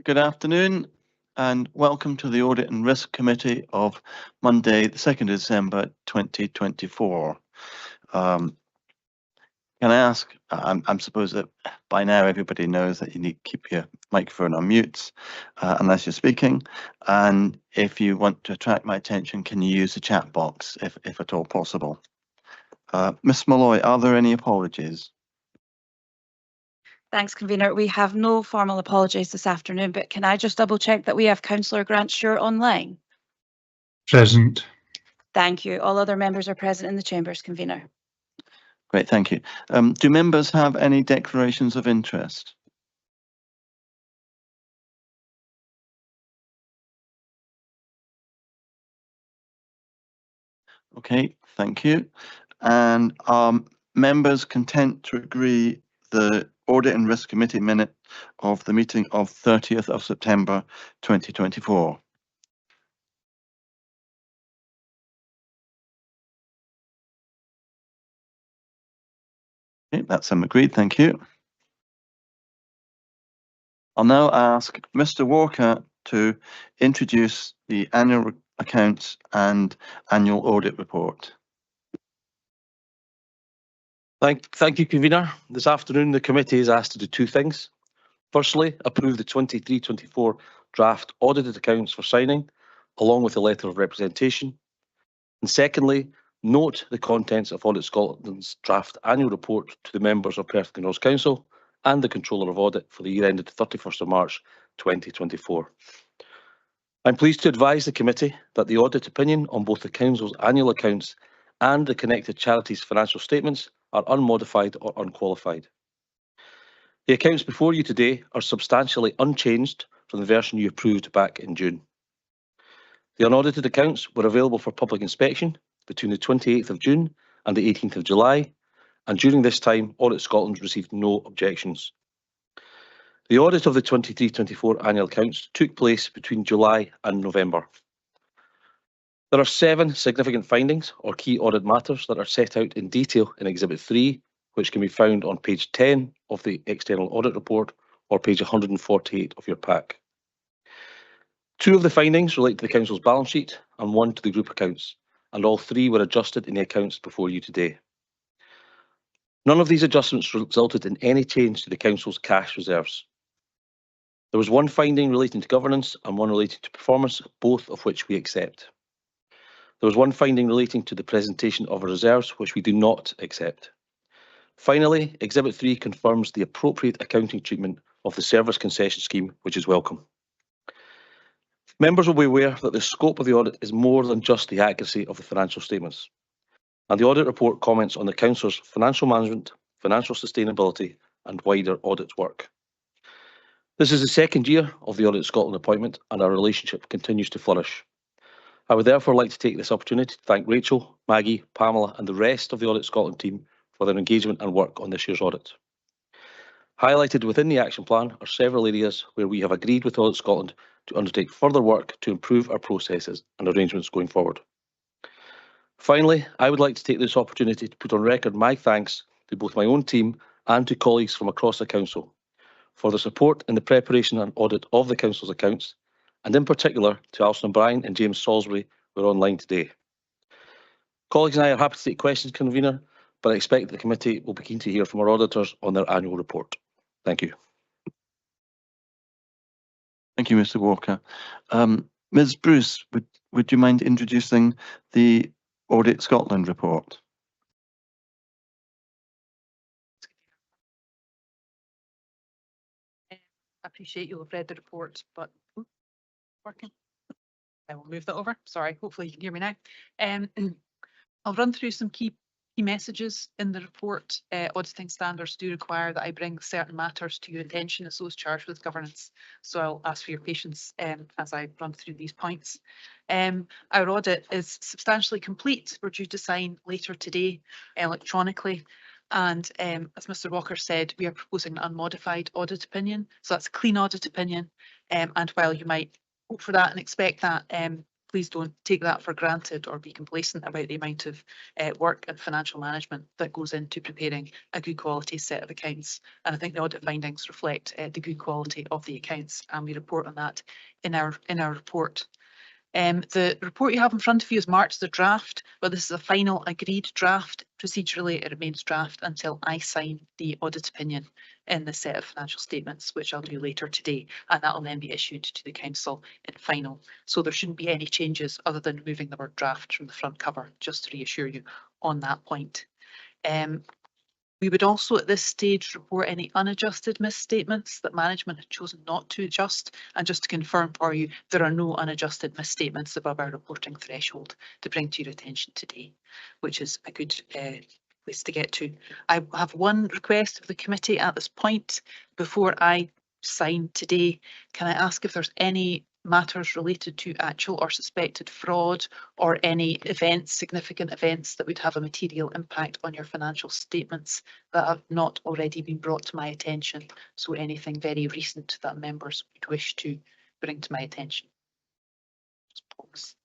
Good afternoon and welcome to the Audit and Risk Committee of Monday, the 2nd of December 2024. Can I ask, I suppose that by now everybody knows that you need to keep your microphone on mute unless you're speaking, and if you want to attract my attention, can you use the chat box if at all possible? Ms Malloy, are there any apologies? Thanks, Convener. We have no formal apologies this afternoon, but can I just double check that we have Councillor Grant Shore online? Present. Thank you. All other members are present in the chambers, Convener. Great, thank you. Do members have any declarations of interest? Okay, thank you. And are members content to agree the Audit and Risk Committee minute of the meeting of 30th of September 2024? Okay, that's agreed, thank you. I'll now ask Mr. Walker to introduce the annual accounts and annual audit report. Thank you, Convener. This afternoon, the committee is asked to do two things. Firstly, approve the 23-24 draft audited accounts for signing, along with a letter of representation. And secondly, note the contents of Audit Scotland's draft annual report to the members of Perth and North Council and the Controller of Audit for the year ended 31st of March 2024. I'm pleased to advise the committee that the audit opinion on both the Council's annual accounts and the connected charities' financial statements are unmodified or unqualified. The accounts before you today are substantially unchanged from the version you approved back in June. The unaudited accounts were available for public inspection between the 28th of June and the 18th of July, and during this time, Audit Scotland received no objections. The audit of the 23-24 annual accounts took place between July and November. There are 7 significant findings or key audit matters that are set out in detail in Exhibit 3, which can be found on page 10 of the External Audit Report or page 148 of your pack. 2 of the findings relate to the Council's balance sheet and 1 to the group accounts, and all 3 were adjusted in the accounts before you today. None of these adjustments resulted in any change to the Council's cash reserves. There was 1 finding relating to governance and 1 relating to performance, both of which we accept. There was 1 finding relating to the presentation of reserves, which we do not accept. Finally, Exhibit 3 confirms the appropriate accounting treatment of the service concession scheme, which is welcome. Members will be aware that the scope of the audit is more than just the accuracy of the financial statements, and the audit report comments on the Council's financial management, financial sustainability, and wider audit work. This is the 2nd year of the Audit Scotland appointment, and our relationship continues to flourish. I would therefore like to take this opportunity to thank Rachel, Maggie, Pamela, and the rest of the Audit Scotland team for their engagement and work on this year's audit. Highlighted within the action plan are several areas where we have agreed with Audit Scotland to undertake further work to improve our processes and arrangements going forward. Finally, I would like to take this opportunity to put on record my thanks to both my own team and to colleagues from across the Council for the support in the preparation and audit of the Council's accounts, and in particular to Alison O'Brien and James Salisbury, who are online today. Colleagues and I are happy to take questions, Convener, but I expect the committee will be keen to hear from our auditors on their annual report. Thank you. Thank you, Mr. Walker. Ms. Bruce, would you mind introducing the Audit Scotland report? I appreciate you'll have read the report, but working. I will move that over. Sorry, hopefully you can hear me now. I'll run through some key messages in the report. Auditing standards do require that I bring certain matters to your attention as those charged with governance. So I'll ask for your patience as I run through these points. Our audit is substantially complete. We're due to sign later today electronically. And as Mr. Walker said, we are proposing an unmodified audit opinion. So that's a clean audit opinion. And while you might hope for that and expect that, please don't take that for granted or be complacent about the amount of work and financial management that goes into preparing a good quality set of accounts. And I think the audit findings reflect the good quality of the accounts, and we report on that in our report. The report you have in front of you is marked as a draft, but this is a final agreed draft. Procedurally, it remains draft until I sign the audit opinion in the set of financial statements, which I'll do later today, and that will then be issued to the council in final. So there shouldn't be any changes other than moving the word draft from the front cover, just to reassure you on that point. We would also at this stage report any unadjusted misstatements that management had chosen not to adjust. And just to confirm for you, there are no unadjusted misstatements above our reporting threshold to bring to your attention today, which is a good place to get to. I have one request of the committee at this point before I sign today. Can I ask if there's any matters related to actual or suspected fraud or any events, significant events that would have a material impact on your financial statements that have not already been brought to my attention? So anything very recent that members would wish to bring to my attention. Just pause.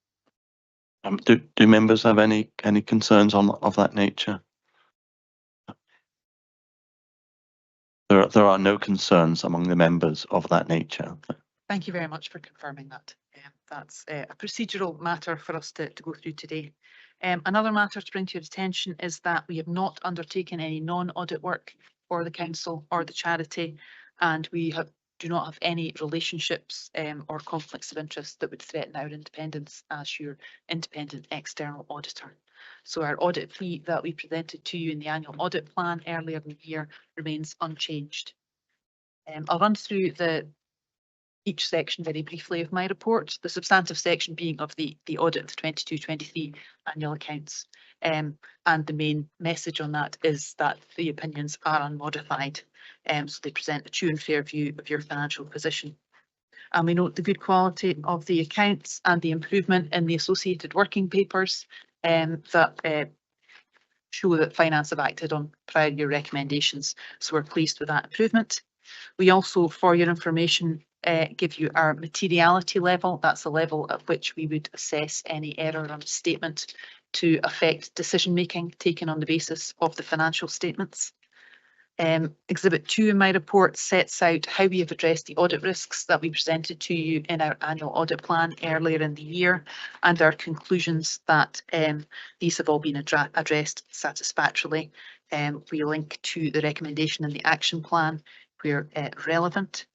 Do members have any concerns of that nature? There are no concerns among the members of that nature. Thank you very much for confirming that. That's a procedural matter for us to go through today. Another matter to bring to your attention is that we have not undertaken any non-audit work for the council or the charity, and we do not have any relationships or conflicts of interest that would threaten our independence as your independent external auditor. So our audit fee that we presented to you in the annual audit plan earlier in the year remains unchanged. I'll run through each section very briefly of my report, the substantive section being of the audit of the 22-23 annual accounts. And the main message on that is that the opinions are unmodified. So they present a true and fair view of your financial position. And we note the good quality of the accounts and the improvement in the associated working papers that show that finance have acted on prior year recommendations. So we're pleased with that improvement. We also, for your information, give you our materiality level. That's the level at which we would assess any error on a statement to affect decision making taken on the basis of the financial statements. Exhibit 2 in my report sets out how we have addressed the audit risks that we presented to you in our annual audit plan earlier in the year, and our conclusions that these have all been addressed satisfactorily. We link to the recommendation in the action plan where relevant.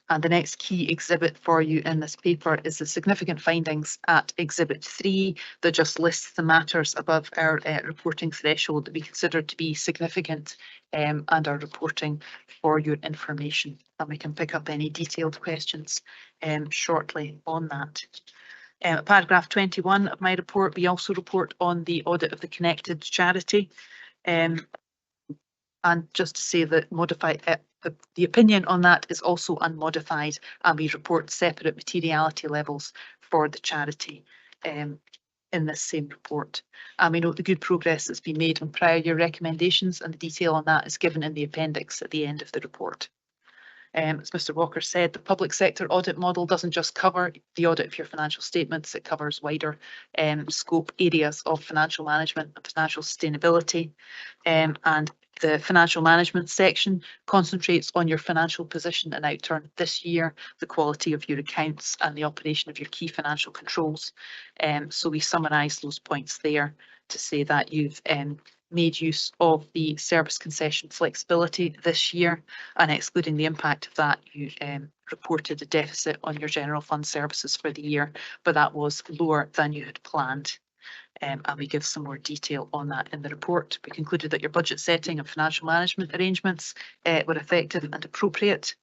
And the next key exhibit for you in this paper is the significant findings at exhibit 3 that just lists the matters above our reporting threshold that we consider to be significant and are reporting for your information. And we can pick up any detailed questions shortly on that. Paragraph 21 of my report, we also report on the audit of the connected charity. And just to say that the opinion on that is also unmodified, and we report separate materiality levels for the charity in this same report. And we note the good progress that's been made on prior year recommendations, and the detail on that is given in the appendix at the end of the report. As Mr. Walker said, the public sector audit model doesn't just cover the audit of your financial statements, it covers wider scope areas of financial management and financial sustainability. And the financial management section concentrates on your financial position and outturn this year, the quality of your accounts and the operation of your key financial controls. So we summarise those points there to say that you've made use of the service concession flexibility this year, and excluding the impact of that, you reported a deficit on your general fund services for the year, but that was lower than you had planned. And we give some more detail on that in the report. We concluded that your budget setting and financial management arrangements were effective and appropriate.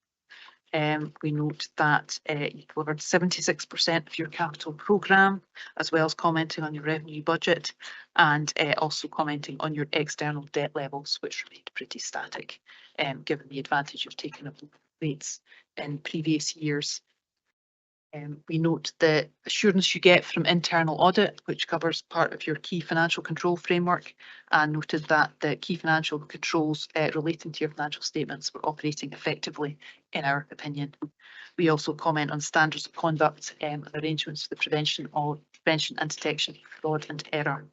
We note that you delivered 76% of your capital programme, as well as commenting on your revenue budget, and also commenting on your external debt levels, which remained pretty static, given the advantage you've taken of rates in previous years. We note the assurance you get from internal audit, which covers part of your key financial control framework, and noted that the key financial controls relating to your financial statements were operating effectively, in our opinion. We also comment on standards of conduct and arrangements for the prevention prevention and detection of fraud and error.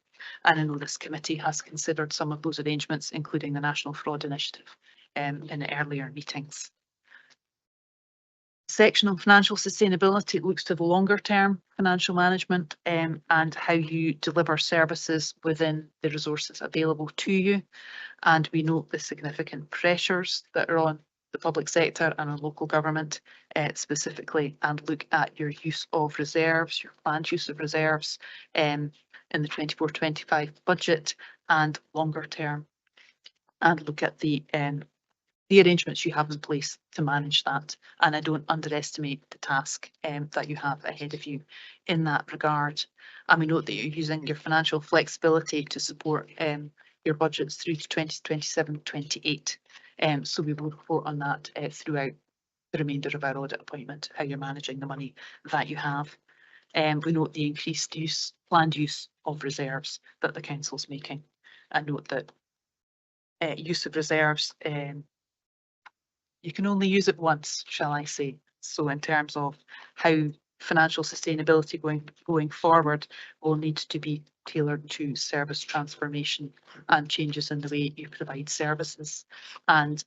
And I know this committee has considered some of those arrangements, including the National Fraud Initiative, in earlier meetings. Section on financial sustainability looks to the longer term financial management and how you deliver services within the resources available to you. And we note the significant pressures that are on the public sector and on local government specifically, and look at your use of reserves, your planned use of reserves in the 24-25 budget and longer term, and look at the arrangements you have in place to manage that. And I don't underestimate the task that you have ahead of you in that regard. And we note that you're using your financial flexibility to support your budgets through to 2027-28. So we will report on that throughout the remainder of our audit appointment, how you're managing the money that you have. We note the increased planned use of reserves that the council's making, and note that use of reserves, you can only use it once, shall I say. So in terms of how financial sustainability going forward will need to be tailored to service transformation and changes in the way you provide services. And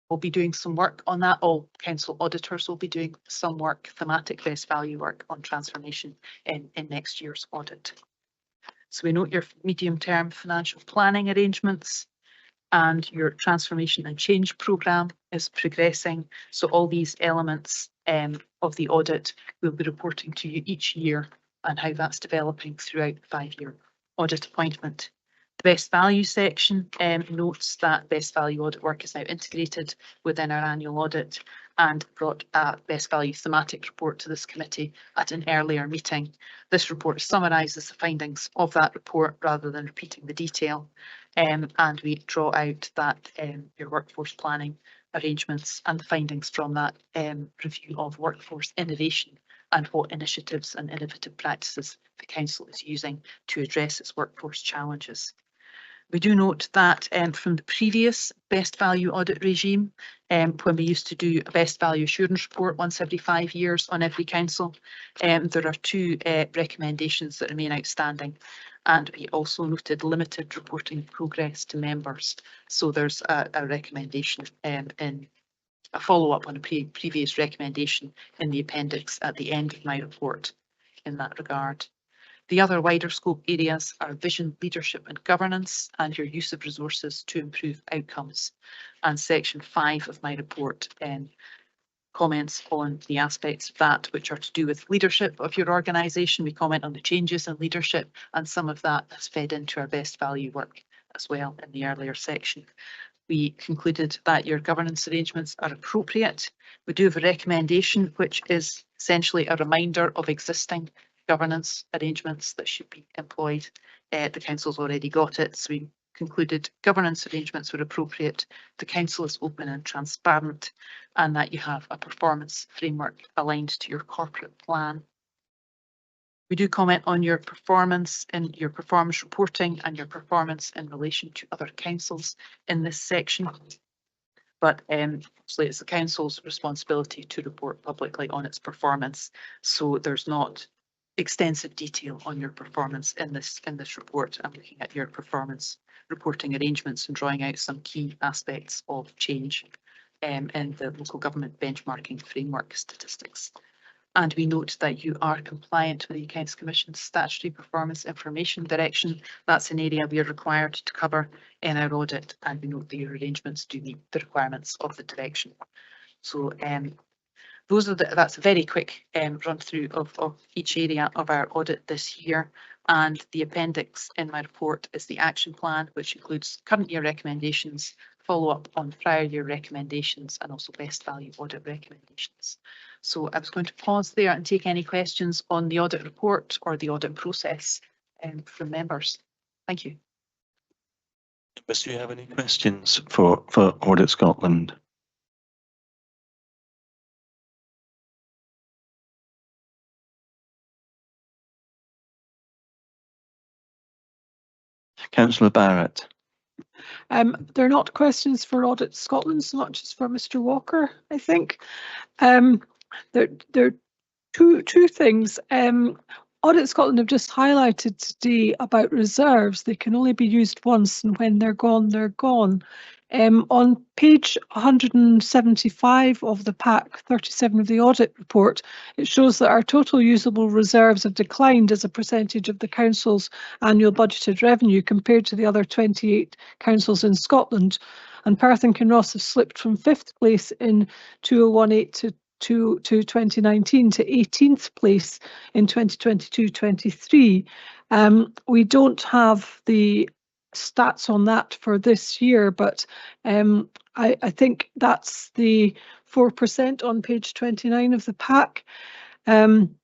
we'll be doing some work on that. All council auditors will be doing some work, thematic best value work on transformation in next year's audit. So we note your medium-term financial planning arrangements, and your transformation and change programme is progressing. So all these elements of the audit will be reporting to you each year and how that's developing throughout the 5-year audit appointment. The best value section notes that best value audit work is now integrated within our annual audit, and brought a best value thematic report to this committee at an earlier meeting. This report summarises the findings of that report rather than repeating the detail. And we draw out that your workforce planning arrangements and the findings from that review of workforce innovation and what initiatives and innovative practices the council is using to address its workforce challenges. We do note that from the previous best value audit regime, when we used to do a best value assurance report once every 5 years on every council, there are 2 recommendations that remain outstanding. And we also noted limited reporting progress to members. So there's a recommendation in a follow-up on a previous recommendation in the appendix at the end of my report in that regard. The other wider scope areas are vision, leadership and governance, and your use of resources to improve outcomes. And section 5 of my report comments on the aspects of that which are to do with leadership of your organisation. We comment on the changes in leadership, and some of that has fed into our best value work as well in the earlier section. We concluded that your governance arrangements are appropriate. We do have a recommendation which is essentially a reminder of existing governance arrangements that should be employed. The council's already got it, so we concluded governance arrangements were appropriate, the council is open and transparent, and that you have a performance framework aligned to your corporate plan. We do comment on your performance and your performance reporting and your performance in relation to other councils in this section. But obviously it's the council's responsibility to report publicly on its performance, so there's not extensive detail on your performance in this report. I'm looking at your performance reporting arrangements and drawing out some key aspects of change in the local government benchmarking framework statistics. And we note that you are compliant with the Accounts Commission's statutory performance information direction. That's an area we are required to cover in our audit, and we note that your arrangements do meet the requirements of the direction. So those are that's a very quick run through of each area of our audit this year. And the appendix in my report is the action plan, which includes current year recommendations, follow up on prior year recommendations, and also best value audit recommendations. So I was going to pause there and take any questions on the audit report or the audit process from members. Thank you. Do you have any questions for Audit Scotland? Councillor Barrett. They're not questions for Audit Scotland so much as for Mr. Walker, I think. There are two things. Audit Scotland have just highlighted today about reserves. They can only be used once, and when they're gone, they're gone. On page 175 of the pack, 37 of the audit report, it shows that our total usable reserves have declined as a percentage of the council's annual budgeted revenue compared to the other 28 councils in Scotland. And Perth and Kinross have slipped from 5th place in 2018 to 2019 to 18th place in 2022-23. We don't have the stats on that for this year, but I think that's the 4% on page 29 of the pack. And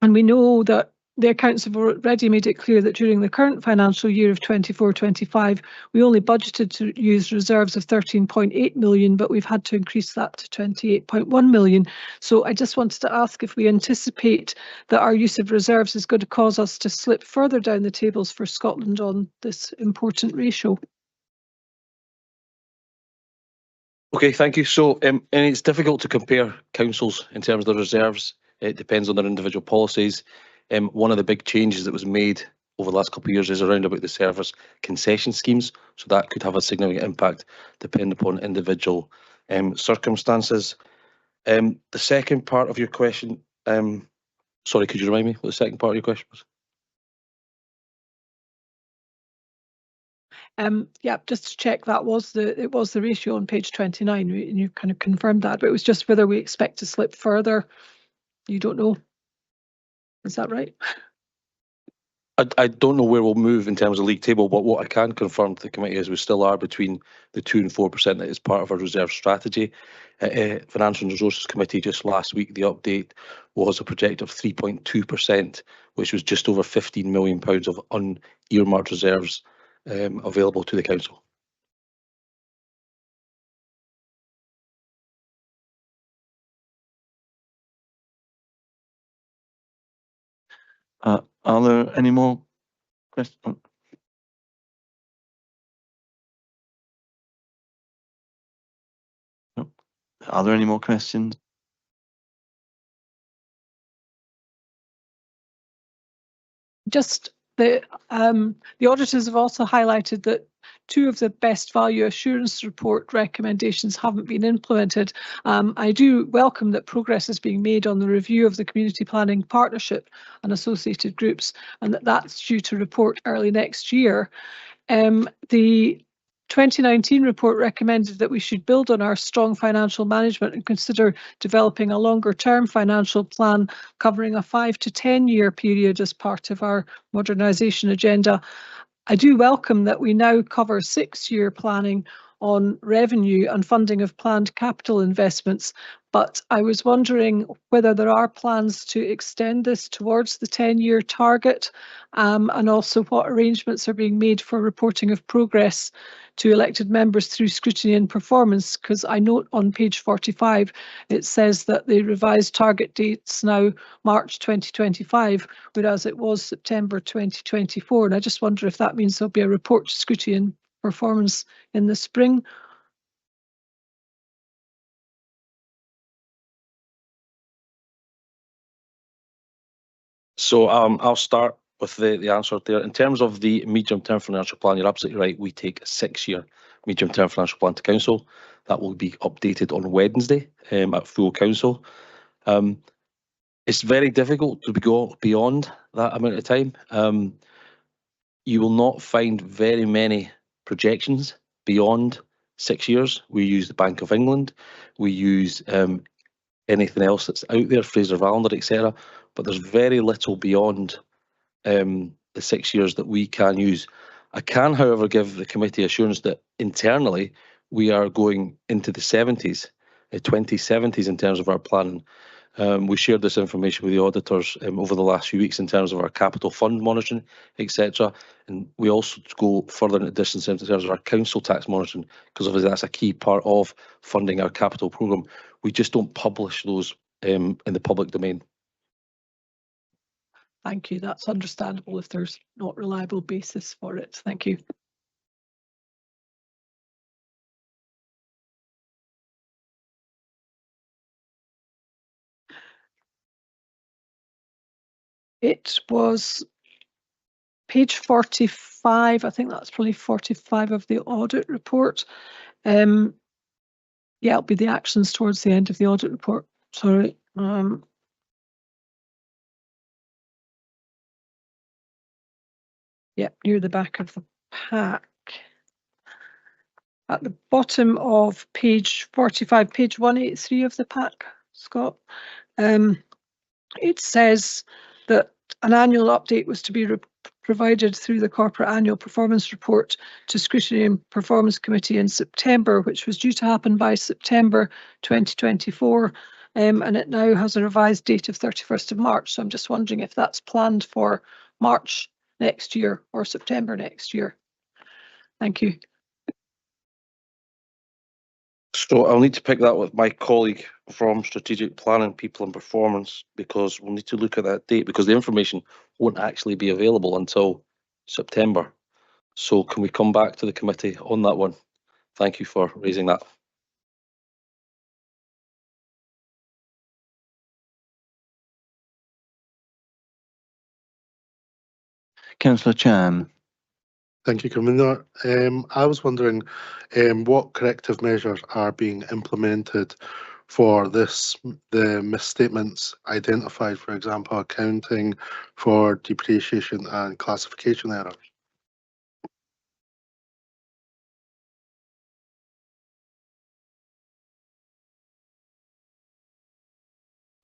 we know that the accounts have already made it clear that during the current financial year of 24-25, we only budgeted to use reserves of 13.8 million, but we've had to increase that to 28.1 million. So I just wanted to ask if we anticipate that our use of reserves is going to cause us to slip further down the tables for Scotland on this important ratio. Okay, thank you. So, and it's difficult to compare councils in terms of the reserves. It depends on their individual policies. One of the big changes that was made over the last couple of years is around about the service concession schemes. So that could have a significant impact depending upon individual circumstances. The second part of your question, sorry, could you remind me what the second part of your question was? Yeah, just to check, it was the ratio on page 29, and you kind of confirmed that, but it was just whether we expect to slip further. You don't know. Is that right? I don't know where we'll move in terms of league table, but what I can confirm to the committee is we still are between the 2 and 4% that is part of our reserve strategy. Financial and Resources Committee just last week, the update was a project of 3.2%, which was just over £15 million of unearmarked reserves available to the council. Are there any more questions? Are there any more questions? Just the auditors have also highlighted that 2 of the best value assurance report recommendations haven't been implemented. I do welcome that progress is being made on the review of the community planning partnership and associated groups, and that's due to report early next year. The 2019 report recommended that we should build on our strong financial management and consider developing a longer term financial plan covering a 5 to 10 year period as part of our modernisation agenda. I do welcome that we now cover 6-year planning on revenue and funding of planned capital investments, but I was wondering whether there are plans to extend this towards the 10-year target, and also what arrangements are being made for reporting of progress to elected members through scrutiny and performance, because I note on page 45 it says that the revised target date's now March 2025, whereas it was September 2024, and I just wonder if that means there'll be a report to scrutiny and performance in the spring. So I'll start with the answer there. In terms of the medium-term financial plan, you're absolutely right. We take a 6-year medium-term financial plan to council. That will be updated on Wednesday at full council. It's very difficult to go beyond that amount of time. You will not find very many projections beyond 6 years. We use the Bank of England. We use anything else that's out there, Fraser Valander, etc. But there's very little beyond the 6 years that we can use. I can, however, give the committee assurance that internally we are going into the 70s, 2070s in terms of our planning. We shared this information with the auditors over the last few weeks in terms of our capital fund monitoring, etc. And we also go further in distance in terms of our council tax monitoring, because obviously that's a key part of funding our capital programme. We just don't publish those in the public domain. Thank you. That's understandable if there's not reliable basis for it. Thank you. It was page 45. I think that's probably 45 of the audit report. Yeah, it'll be the actions towards the end of the audit report. Sorry. Yeah, near the back of the pack. At the bottom of page 45, page 183 of the pack, Scott, it says that an annual update was to be provided through the corporate annual performance report to Scrutiny and Performance Committee in September, which was due to happen by September 2024. And it now has a revised date of 31st of March. So I'm just wondering if that's planned for March next year or September next year. Thank you. So I'll need to pick that with my colleague from Strategic Planning, People and Performance, because we'll need to look at that date, because the information won't actually be available until September. So can we come back to the committee on that one? Thank you for raising that. Councillor Chan. Thank you, Convener. I was wondering what corrective measures are being implemented for the misstatements identified, for example, accounting for depreciation and classification errors.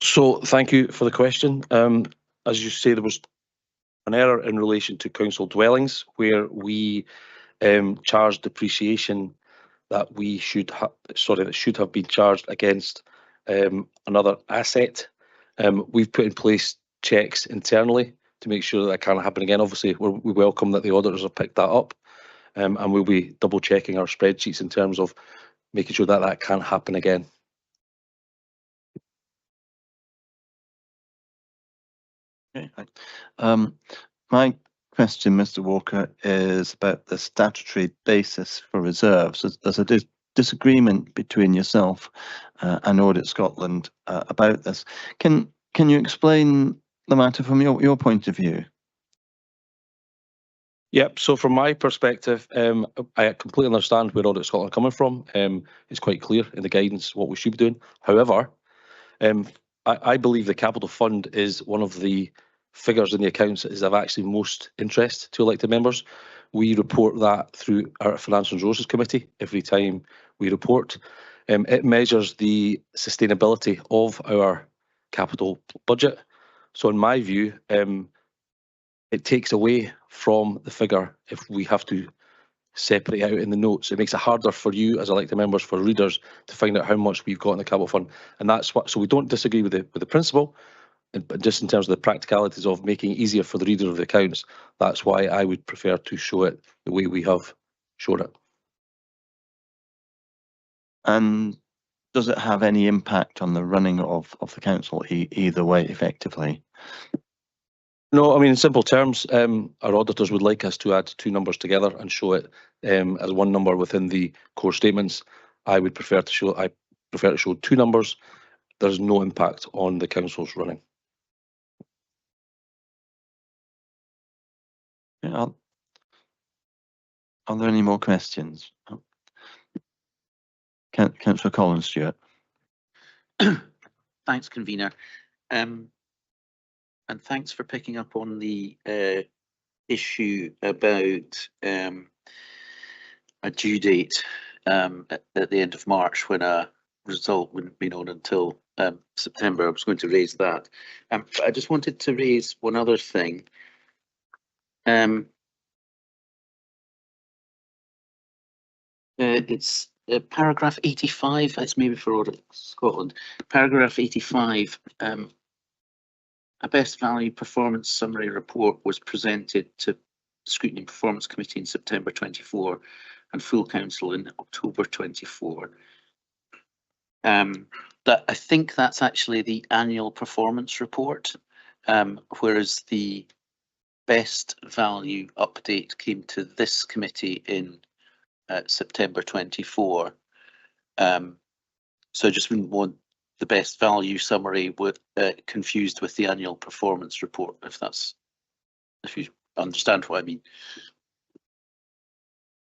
So thank you for the question. As you say, there was an error in relation to council dwellings where we charged depreciation that we should have, that should have been charged against another asset. We've put in place checks internally to make sure that can't happen again. Obviously, we welcome that the auditors have picked that up, and we'll be double checking our spreadsheets in terms of making sure that that can't happen again. Okay. My question, Mr. Walker, is about the statutory basis for reserves. There's a disagreement between yourself and Audit Scotland about this. Can you explain the matter from your point of view? Yep. So from my perspective, I completely understand where Audit Scotland are coming from. It's quite clear in the guidance what we should be doing. However, I believe the capital fund is one of the figures in the accounts that is of actually most interest to elected members. We report that through our Financial Resources Committee every time we report. It measures the sustainability of our capital budget. So in my view, it takes away from the figure if we have to separate out in the notes. It makes it harder for you as elected members, for readers, to find out how much we've got in the capital fund. And that's what, so we don't disagree with the principle, but just in terms of the practicalities of making it easier for the reader of the accounts, that's why I would prefer to show it the way we have showed it. And does it have any impact on the running of the council either way, effectively? No, I mean, in simple terms, our auditors would like us to add two numbers together and show it as one number within the core statements. I prefer to show two numbers. There's no impact on the council's running. Yeah, are there any more questions? Councillor Collins, Stuart. Thanks, convener. And thanks for picking up on the issue about a due date at the end of March when a result wouldn't be known until September. I was going to raise that. But I just wanted to raise one other thing. It's paragraph 85, that's maybe for Audit Scotland. Paragraph 85, a best value performance summary report was presented to Scrutiny and Performance Committee in September 24 and full council in October 24. That I think that's actually the annual performance report, whereas the best value update came to this committee in September 24. So I just wouldn't want the best value summary with confused with the annual performance report, if you understand what I mean.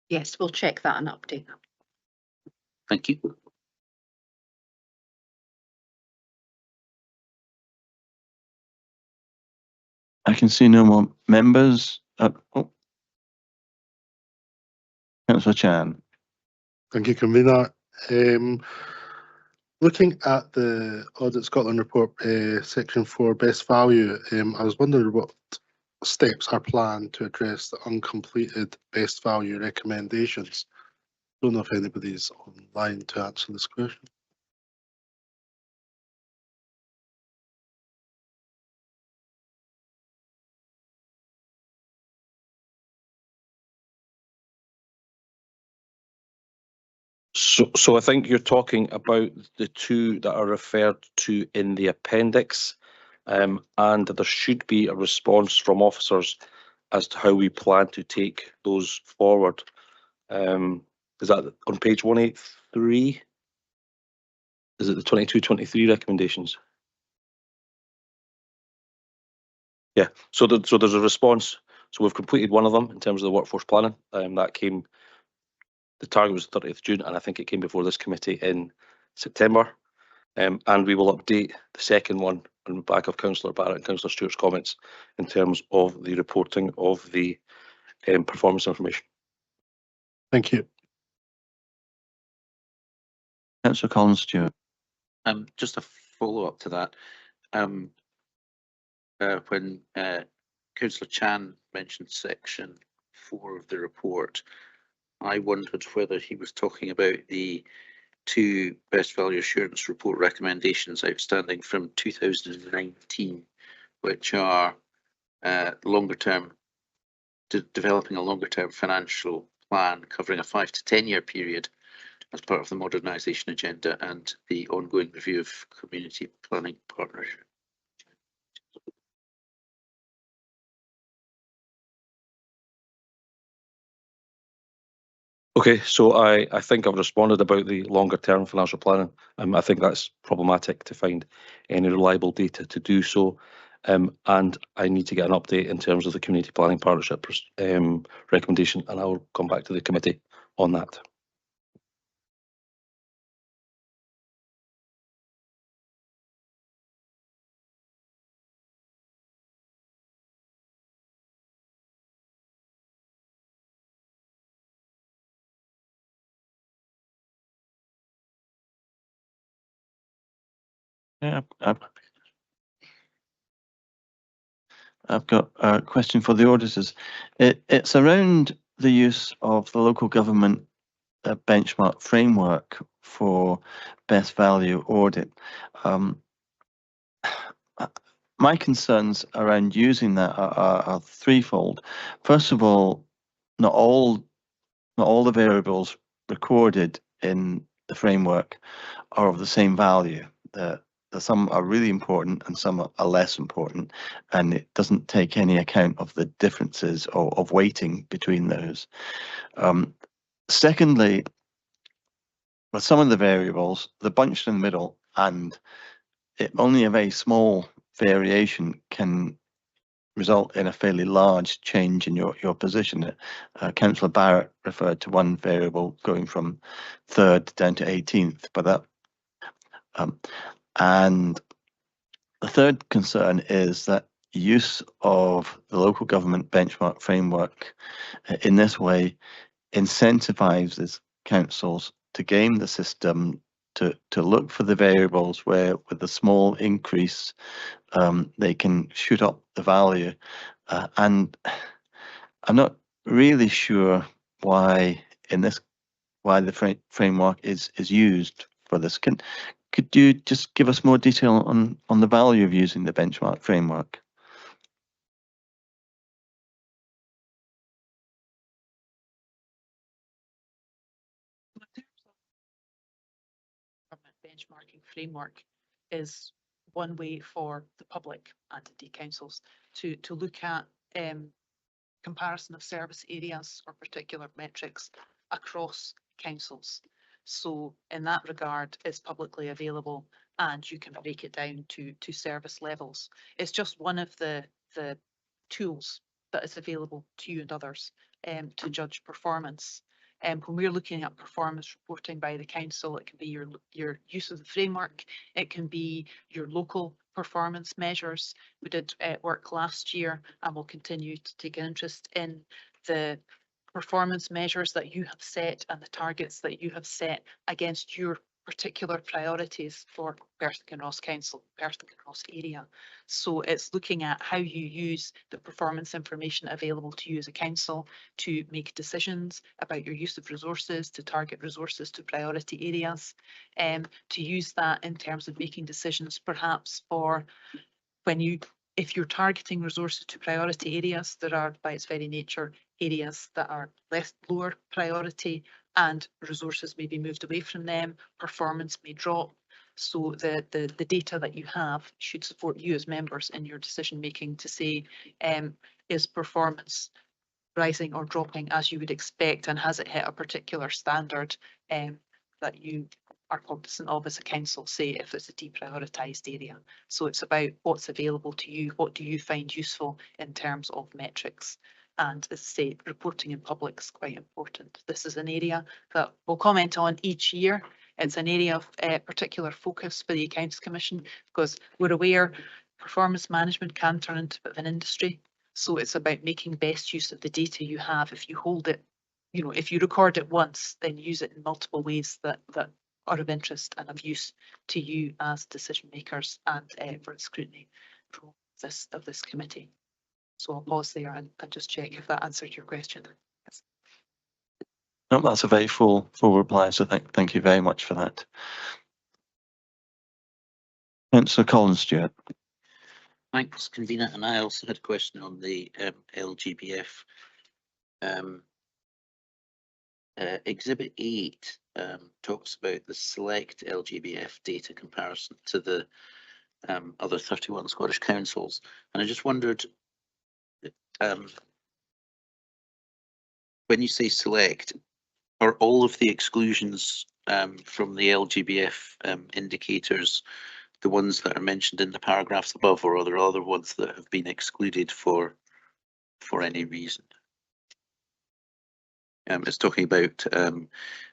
Yes, we'll check that and update that. Thank you. I can see no more members. Oh. Councillor Chan. Thank you, Convener. Looking at the Audit Scotland report, section 4, best value, I was wondering what steps are planned to address the uncompleted best value recommendations. Don't know if anybody's online to answer this question. So I think you're talking about the two that are referred to in the appendix, and there should be a response from officers as to how we plan to take those forward. Is that on page 183? Is it the 22-23 recommendations? Yeah, so there's a response. So we've completed one of them in terms of the workforce planning. That came, the target was 30th June, and I think it came before this committee in September. And we will update the second one on the back of Councillor Barrett and Councillor Stewart's comments in terms of the reporting of the performance information. Thank you. Councillor Collins Stewart. Just a follow up to that. When Councillor Chan mentioned section 4 of the report, I wondered whether he was talking about the 2 best value assurance report recommendations outstanding from 2019, which are longer term, developing a longer term financial plan covering a 5 to 10 year period as part of the modernisation agenda and the ongoing review of community planning partnership. Okay, so I think I've responded about the longer term financial planning. I think that's problematic to find any reliable data to do so. And I need to get an update in terms of the community planning partnership recommendation, and I will come back to the committee on that. Yeah, I've got a question for the auditors. It's around the use of the local government benchmark framework for best value audit. My concerns around using that are threefold. First of all, not all the variables recorded in the framework are of the same value. Some are really important and some are less important, and it doesn't take any account of the differences of weighting between those. Secondly, with some of the variables, they're bunched in the middle, and only a very small variation can result in a fairly large change in your position. Councillor Barrett referred to one variable going from 3rd down to 18th, but that and the third concern is that use of the local government benchmark framework in this way incentivizes councils to game the system to look for the variables where with a small increase they can shoot up the value, and I'm not really sure why the framework is used for this. Could you just give us more detail on the value of using the benchmark framework? Benchmarking framework is one way for the public and indeed councils to look at comparison of service areas or particular metrics across councils. So in that regard, it's publicly available and you can break it down to service levels. It's just one of the tools that is available to you and others to judge performance. When we're looking at performance reporting by the council, it can be your use of the framework, it can be your local performance measures. We did work last year and will continue to take an interest in the performance measures that you have set and the targets that you have set against your particular priorities for Perth and Ross Council, Perth and Ross area. So it's looking at how you use the performance information available to you as a council to make decisions about your use of resources, to target resources to priority areas, to use that in terms of making decisions perhaps for if you're targeting resources to priority areas, there are by its very nature areas that are lower priority and resources may be moved away from them, performance may drop. So the data that you have should support you as members in your decision making to say, is performance rising or dropping as you would expect, and has it hit a particular standard that you are cognizant of as a council, say if it's a deprioritised area. So it's about what's available to you, what do you find useful in terms of metrics. And as I say, reporting in public is quite important. This is an area that we'll comment on each year. It's an area of particular focus for the Accounts Commission because we're aware performance management can turn into a bit of an industry. So it's about making best use of the data you have. If you hold it, if you record it once, then use it in multiple ways that are of interest and of use to you as decision makers and for the scrutiny of this committee. So I'll pause there and just check if that answered your question. Yes. No, that's a very full reply. So thank you very much for that. Councillor Collins, Stuart. Thanks, convener. And I also had a question on the LGBF. Exhibit 8 talks about the select LGBF data comparison to the other 31 Scottish councils. And I just wondered, when you say select, are all of the exclusions from the LGBF indicators the ones that are mentioned in the paragraphs above, or are there other ones that have been excluded for any reason? It's talking about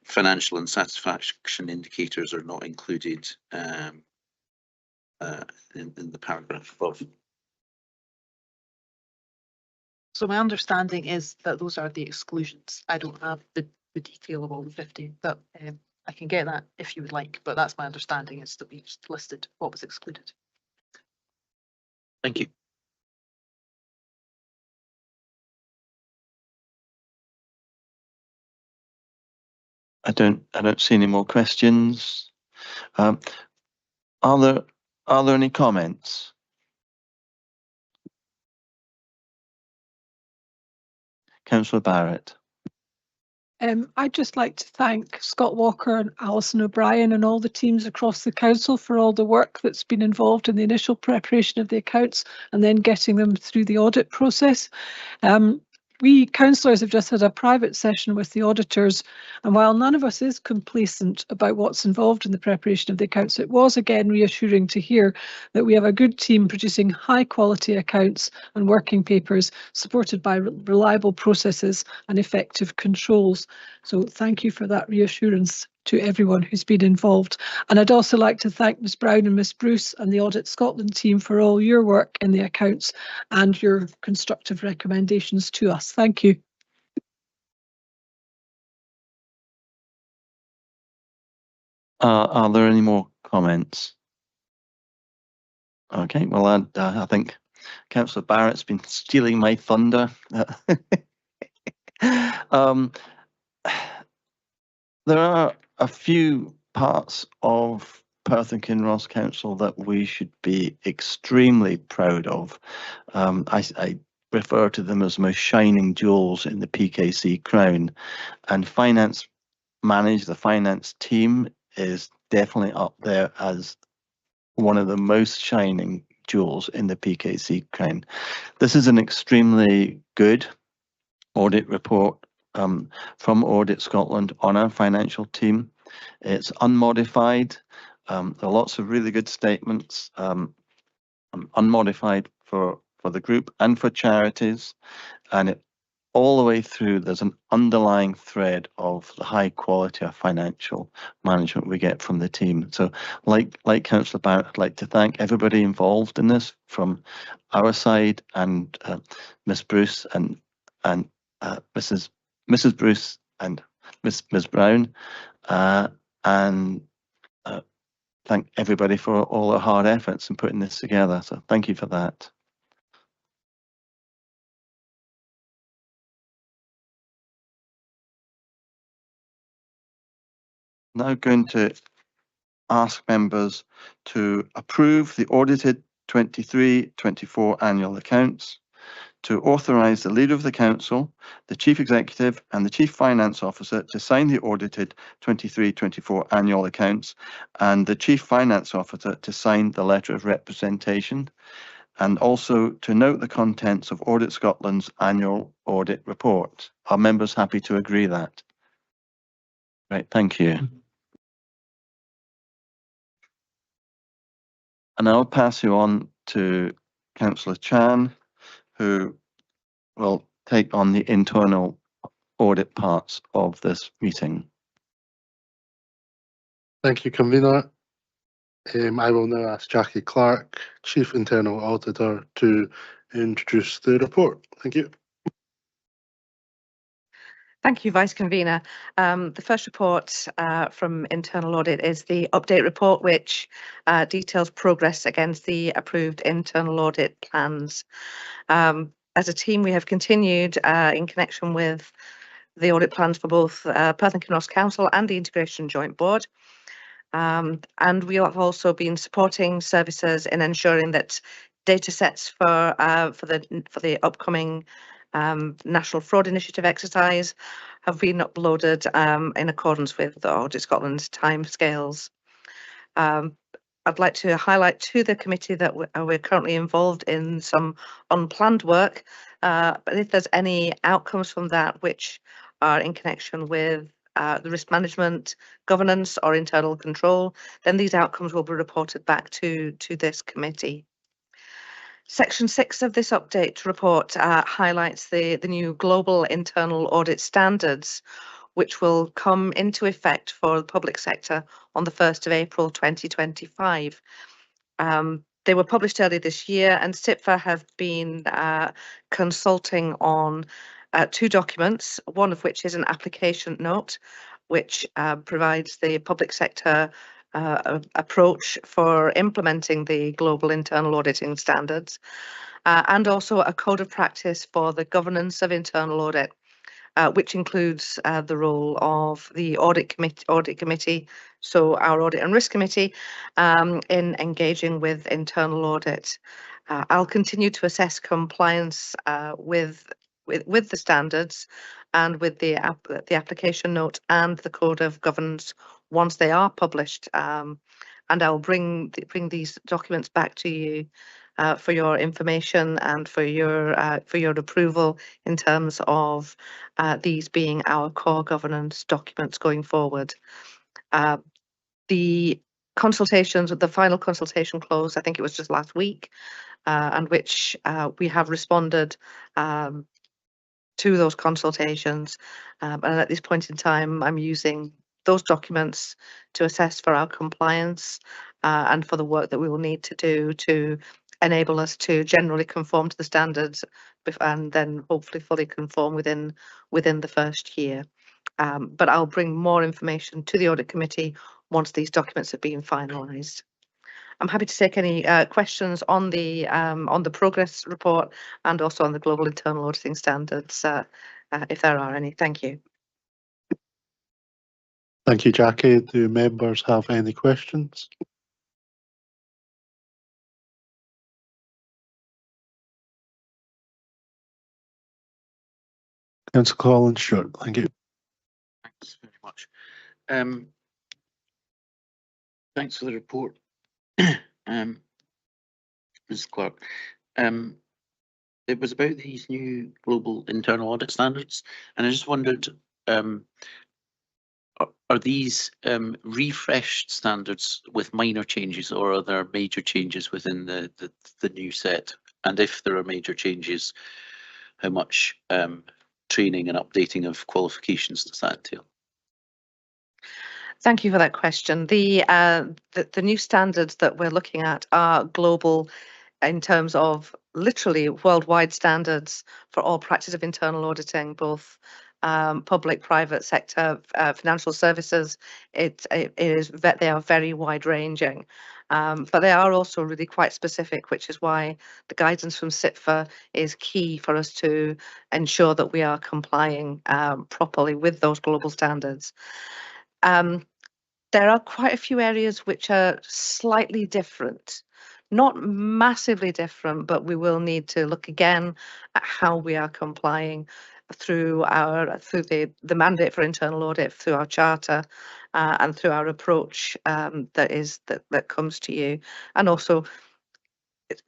financial and satisfaction indicators are not included in the paragraph above. So my understanding is that those are the exclusions. I don't have the detail of all the 50, but I can get that if you would like, but that's my understanding is that we just listed what was excluded. Thank you. I don't see any more questions. Are there any comments? Councillor Barrett. I'd just like to thank Scott Walker and Alison O'Brien and all the teams across the council for all the work that's been involved in the initial preparation of the accounts and then getting them through the audit process. We councillors have just had a private session with the auditors, and while none of us is complacent about what's involved in the preparation of the accounts, it was again reassuring to hear that we have a good team producing high quality accounts and working papers supported by reliable processes and effective controls. So thank you for that reassurance to everyone who's been involved. And I'd also like to thank Ms Brown and Ms Bruce and the Audit Scotland team for all your work in the accounts and your constructive recommendations to us. Thank you. Are there any more comments? Okay, well, I think Councillor Barrett's been stealing my thunder. There are a few parts of Perth and Kinross Council that we should be extremely proud of. I refer to them as most shining jewels in the PKC crown, and the finance team is definitely up there as one of the most shining jewels in the PKC crown. This is an extremely good audit report from Audit Scotland on our financial team. It's unmodified. There are lots of really good statements, unmodified for the group and for charities, and it all the way through, there's an underlying thread of the high quality of financial management we get from the team. So like Councillor Barrett, I'd like to thank everybody involved in this from our side, and Miss Bruce and Mrs. Bruce and Ms. Brown, and thank everybody for all their hard efforts in putting this together. So thank you for that. Now going to ask members to approve the audited 23-24 annual accounts, to authorise the Leader of the Council, the Chief Executive and the Chief Finance Officer to sign the audited 23-24 annual accounts, and the Chief Finance Officer to sign the letter of representation, and also to note the contents of Audit Scotland's annual audit report. Are members happy to agree that? Right, thank you. And I'll pass you on to Councillor Chan, who will take on the internal audit parts of this meeting. Thank you, Convener. I will now ask Jackie Clark, Chief Internal Auditor, to introduce the report. Thank you. Thank you, Vice Convener. The first report from Internal Audit is the update report, which details progress against the approved internal audit plans. As a team, we have continued in connection with the audit plans for both Perth and Kinross Council and the Integration Joint Board. And we have also been supporting services in ensuring that data sets for the upcoming National Fraud Initiative exercise have been uploaded in accordance with the Audit Scotland's timescales. I'd like to highlight to the committee that we're currently involved in some unplanned work, but if there's any outcomes from that which are in connection with the risk management, governance or internal control, then these outcomes will be reported back to this committee. Section 6 of this update report highlights the new global internal audit standards, which will come into effect for the public sector on the 1st of April 2025. They were published earlier this year, and CIPFA have been consulting on 2 documents, one of which is an application note, which provides the public sector approach for implementing the global internal auditing standards, and also a code of practice for the governance of internal audit, which includes the role of the audit committee, so our audit and risk committee, in engaging with internal audit. I'll continue to assess compliance with the standards and with the application note and the code of governance once they are published, and I'll bring these documents back to you for your information and for your approval in terms of these being our core governance documents going forward. The consultations, the final consultation closed, I think it was just last week, and which we have responded to those consultations, and at this point in time I'm using those documents to assess for our compliance and for the work that we will need to do to enable us to generally conform to the standards and then hopefully fully conform within the first year. But I'll bring more information to the audit committee once these documents have been finalised. I'm happy to take any questions on the progress report and also on the global internal auditing standards if there are any. Thank you. Thank you, Jackie. Do members have any questions? Councillor Collins, sure. Thank you. Thanks very much. Thanks for the report, Ms. Clark. It was about these new global internal audit standards, and I just wondered, are Are these refreshed standards with minor changes, or are there major changes within the new set? And if there are major changes, how much training and updating of qualifications does that entail? Thank you for that question. The new standards that we're looking at are global in terms of literally worldwide standards for all practice of internal auditing, both public, private sector, financial services. They are very wide ranging, but they are also really quite specific, which is why the guidance from CITFA is key for us to ensure that we are complying properly with those global standards. There are quite a few areas which are slightly different, not massively different, but we will need to look again at how we are complying through the mandate for internal audit, through our charter, and through our approach that comes to you, and also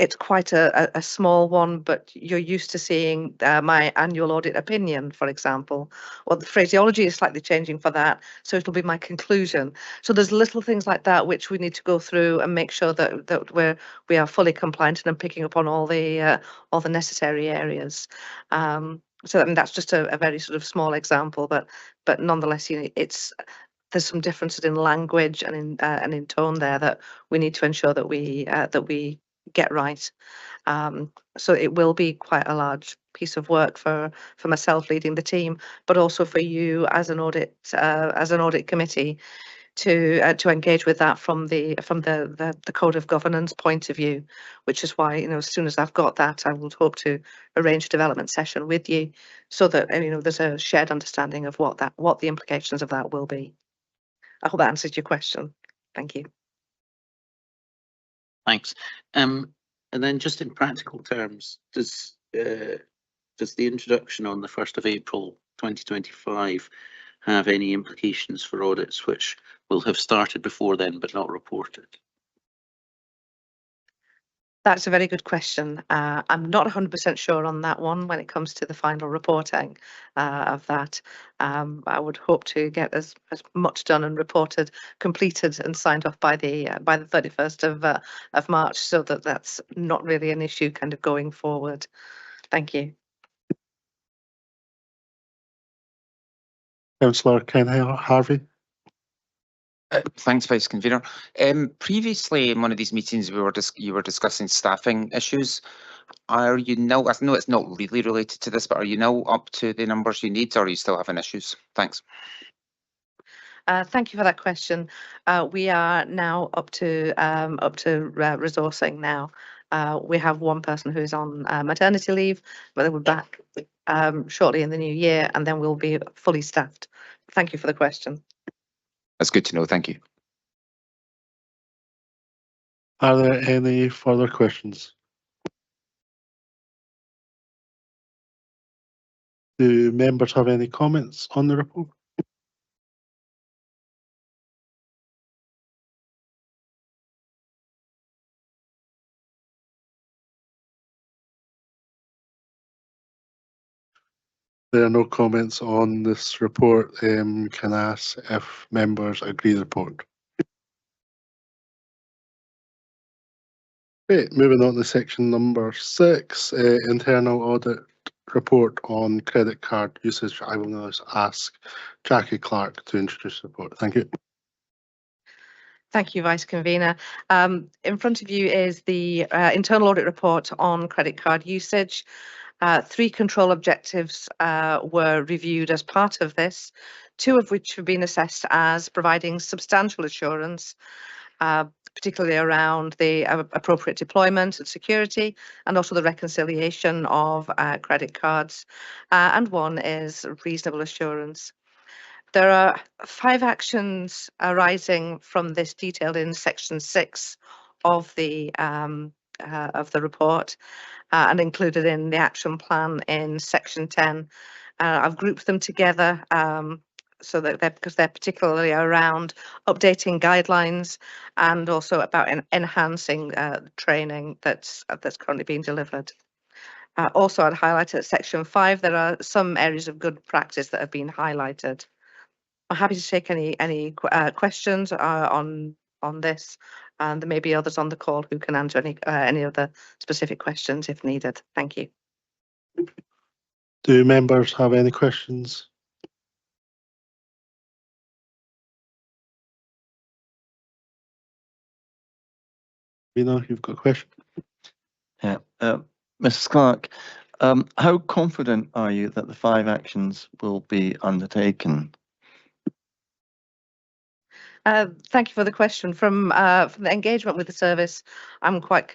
it's quite a small one, but you're used to seeing my annual audit opinion, for example. Well, the phraseology is slightly changing for that, so it'll be my conclusion. So there's little things like that which we need to go through and make sure that we are fully compliant and picking up on all the necessary areas. So I mean, that's just a very sort of small example, but nonetheless, you know, there's some differences in language and in tone there that we need to ensure that we get right. So it will be quite a large piece of work for myself leading the team, but also for you as an audit committee to engage with that from the code of governance point of view, which is why, you know, as soon as I've got that, I will hope to arrange a development session with you so that, you know, there's a shared understanding of what the implications of that will be. I hope that answers your question. Thank you. Thanks. And then just in practical terms, does the introduction on the 1st of April 2025 have any implications for audits which will have started before then but not reported? That's a very good question. I'm not 100% sure on that one when it comes to the final reporting of that. I would hope to get as much done and reported, completed and signed off by the 31st of March, so that that's not really an issue kind of going forward. Thank you. Councillor Ken Harvey. Thanks, Vice Convener. Previously, in one of these meetings, you were discussing staffing issues. Are you now? I know it's not really related to this, but are you now up to the numbers you need, or are you still having issues? Thanks. Thank you for that question. We are now up to resourcing now. We have one person who is on maternity leave, but they will be back shortly in the new year, and then we'll be fully staffed. Thank you for the question. That's good to know. Thank you. Are there any further questions? Do members have any comments on the report? There are no comments on this report. Can I ask if members agree with the report? Great. Moving on to section number 6, internal audit report on credit card usage. I will now ask Jackie Clark to introduce the report. Thank you. Thank you, Vice Convener. In front of you is the internal audit report on credit card usage. 3 control objectives were reviewed as part of this, 2 of which have been assessed as providing substantial assurance, particularly around the appropriate deployment and security, and also the reconciliation of credit cards, and 1 is reasonable assurance. There are 5 actions arising from this detailed in section 6 of the report, and included in the action plan in section 10. I've grouped them together so that because they're particularly around updating guidelines and also about enhancing training that's currently being delivered. Also, I'd highlight at section 5 there are some areas of good practice that have been highlighted. I'm happy to take any questions on this, and there may be others on the call who can answer any other specific questions if needed. Thank you. Do members have any questions? You've got a question? Yeah. Mrs. Clark, how confident are you that the 5 actions will be undertaken? Thank you for the question. From the engagement with the service, I'm quite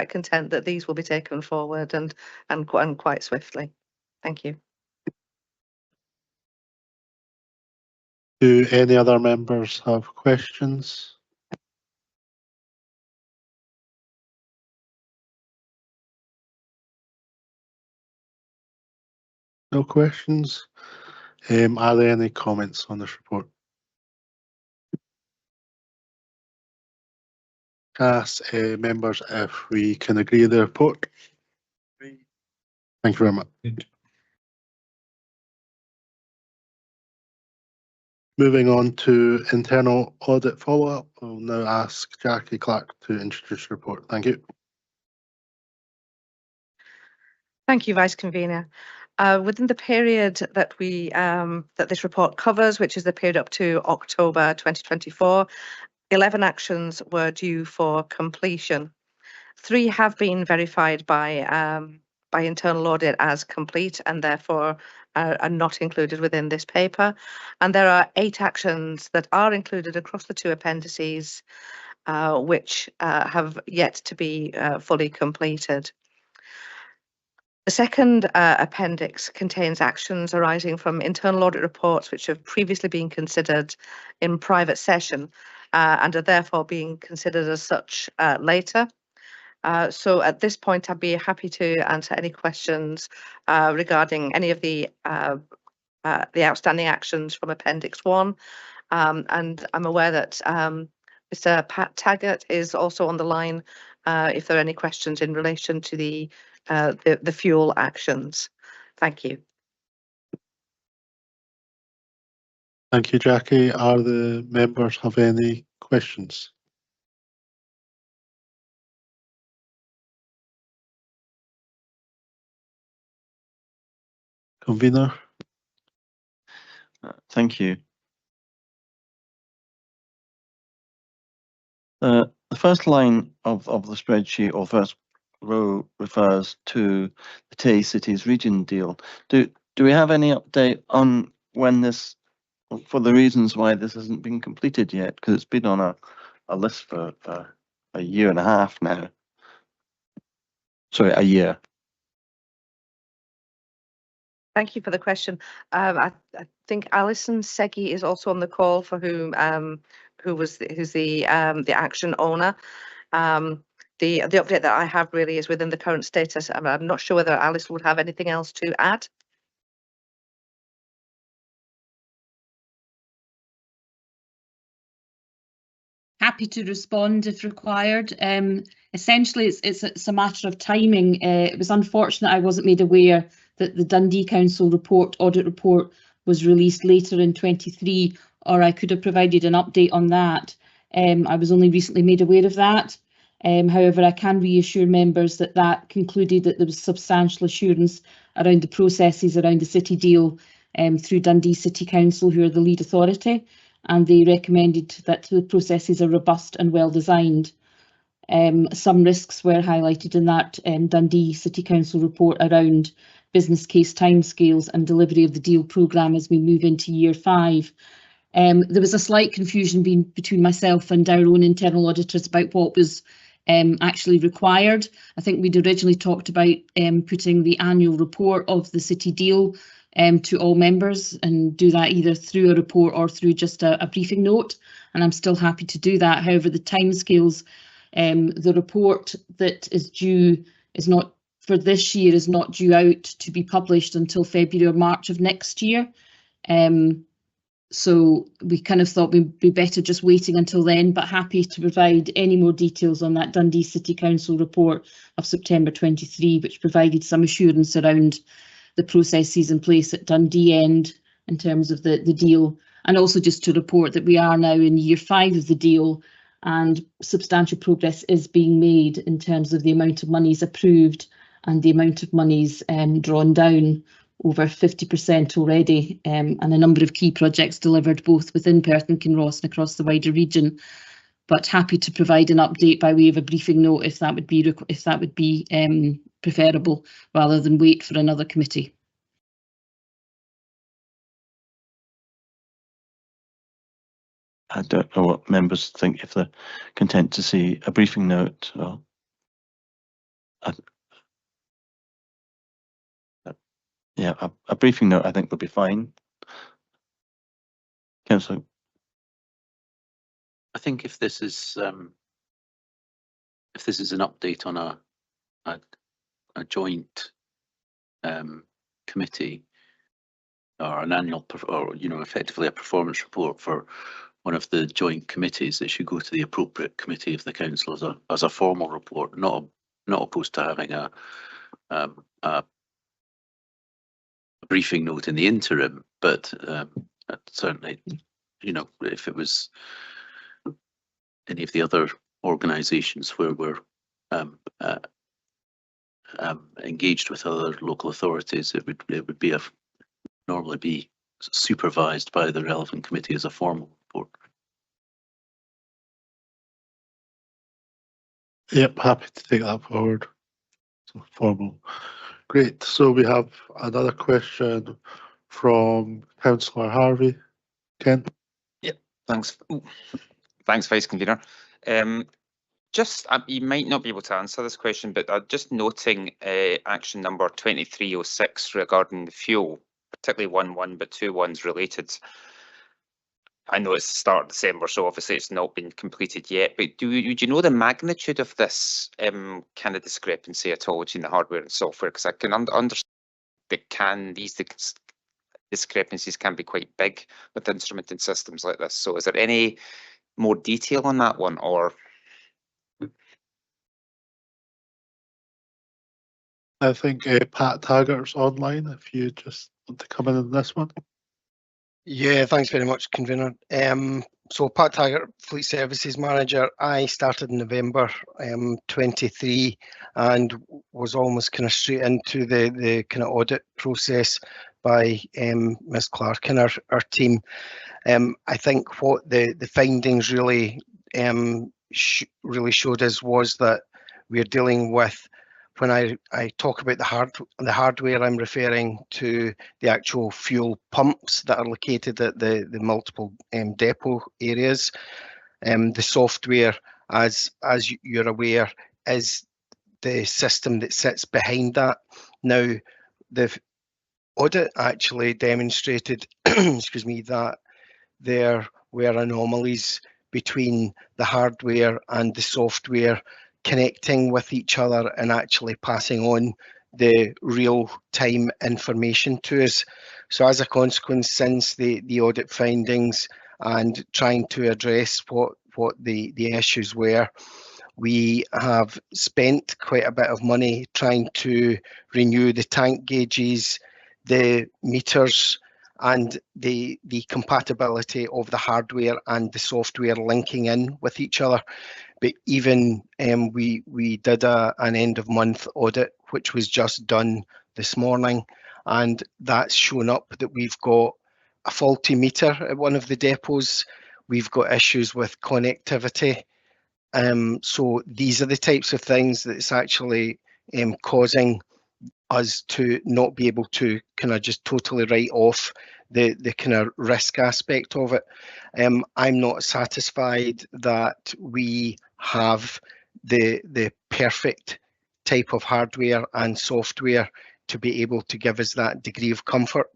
content that these will be taken forward and quite swiftly. Thank you. Do any other members have questions? No questions. Are there any comments on this report? Ask members if we can agree with the report. Thank you very much. Moving on to internal audit follow-up, I'll now ask Jackie Clark to introduce the report. Thank you. Thank you, Vice Convener. Within the period that that this report covers, which is the period up to October 2024, 11 actions were due for completion. 3 have been verified by internal audit as complete and therefore are not included within this paper. And there are 8 actions that are included across the 2 appendices, which have yet to be fully completed. The second appendix contains actions arising from internal audit reports which have previously been considered in private session and are therefore being considered as such later. So at this point, I'd be happy to answer any questions regarding any of the outstanding actions from Appendix 1. And I'm aware that Mr. Pat Taggart is also on the line if there are any questions in relation to the fuel actions. Thank you. Thank you, Jackie. Are the members have any questions? Convener? Thank you. The first line of the spreadsheet, or first row, refers to the Tay Cities region deal. Do we have any update on when this, for the reasons why this hasn't been completed yet? Because it's been on a list for a year and a half now. Sorry, a year. Thank you for the question. I think Alison Seggy is also on the call, for who's the action owner. The update that I have really is within the current status. I'm not sure whether Alice would have anything else to add. Happy to respond if required. Essentially, it's a matter of timing. It was unfortunate I wasn't made aware that the Dundee Council audit report was released later in 23, or I could have provided an update on that. I was only recently made aware of that. However, I can reassure members that concluded that there was substantial assurance around the processes around the city deal through Dundee City Council, who are the lead authority, and they recommended that the processes are robust and well designed. Some risks were highlighted in that Dundee City Council report around business case timescales and delivery of the deal programme as we move into year 5. There was a slight confusion between myself and our own internal auditors about what was actually required. I think we'd originally talked about putting the annual report of the city deal to all members and do that either through a report or through just a briefing note, and I'm still happy to do that. However, the timescales, the report that is due is not for this year is not due out to be published until February or March of next year. So we kind of thought we'd be better just waiting until then, but happy to provide any more details on that Dundee City Council report of September 23, which provided some assurance around the processes in place at Dundee End in terms of the deal And also just to report that we are now in year 5 of the deal, and substantial progress is being made in terms of the amount of monies approved and the amount of monies drawn down, over 50% already, and a number of key projects delivered both within Perth and Kinross and across the wider region. But happy to provide an update by way of a briefing note if that would be preferable, rather than wait for another committee. I don't know what members think, if they're content to see a briefing note. Or yeah, a briefing note I think would be fine. Councillor. I think if this is an update on a joint committee, or an annual, or effectively a performance report for one of the joint committees, it should go to the appropriate committee of the council as a formal report, not opposed to having a briefing note in the interim. But certainly, if it was any of the other organisations where we're engaged with other local authorities, it would be normally be supervised by the relevant committee as a formal report. Yep, happy to take that forward. So formal. Great. So we have another question from Councillor Harvey. Ken? Thanks. Thanks, Vice Convener. Just, you might not be able to answer this question, but just noting action number 2306 regarding the fuel, particularly 1.1, but 2.1's related. I know it's the start of December, so obviously it's not been completed yet, but would you know the magnitude of this kind of discrepancy at all between the hardware and software? Because I can understand that these discrepancies can be quite big with instrumenting systems like this. So is there any more detail on that one, or? I think Pat Taggart's online, if you just want to come in on this one. Yeah, thanks very much, Convener. So Pat Taggart, Fleet Services Manager. I started in November 23 and was almost kind of straight into the kind of audit process by Ms Clark and our team. I think what the findings really really showed us was that we're dealing with, when I talk about the hardware, I'm referring to the actual fuel pumps that are located at the multiple depot areas. The software, as you're aware, is the system that sits behind that. Now, the audit actually demonstrated, excuse me, that there were anomalies between the hardware and the software connecting with each other and actually passing on the real-time information to us. So as a consequence, since the audit findings and trying to address what the issues were, we have spent quite a bit of money trying to renew the tank gauges, the meters, and the compatibility of the hardware and the software linking in with each other. But even we did an end of month audit, which was just done this morning, and that's shown up that we've got a faulty meter at one of the depots. We've got issues with connectivity. So these are the types of things that's actually causing us to not be able to kind of just totally write off the kind of risk aspect of it. I'm not satisfied that we have the perfect type of hardware and software to be able to give us that degree of comfort.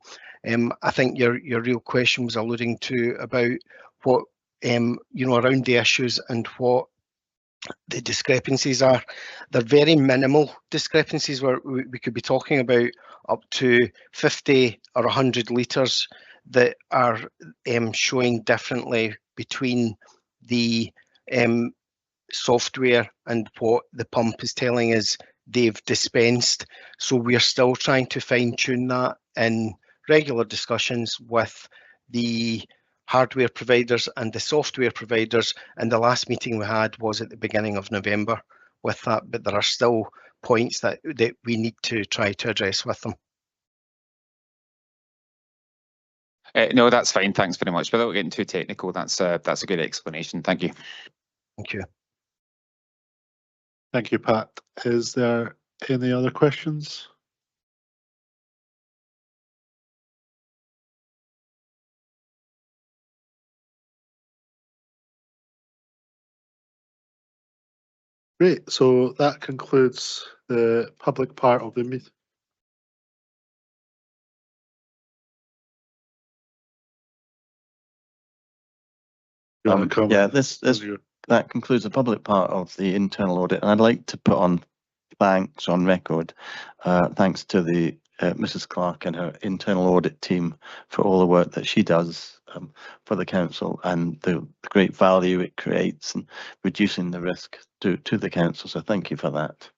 I think your real question was alluding to about what around the issues and what the discrepancies are. They're very minimal discrepancies, where we could be talking about up to 50 or 100 litres that are showing differently between the software and what the pump is telling us they've dispensed. So we're still trying to fine tune that in regular discussions with the hardware providers and the software providers. And the last meeting we had was at the beginning of November with that, but there are still points that we need to try to address with them. No, that's fine. Thanks very much. Without getting too technical, that's a good explanation. Thank you. Thank you. Thank you, Pat. Is there any other questions? Great, so that concludes the public part of the meeting. Yeah, that concludes the public part of the internal audit, and I'd like to put on thanks on record. Thanks to the Mrs. Clark and her internal audit team for all the work that she does for the council and the great value it creates and reducing the risk to the council. So thank you for that.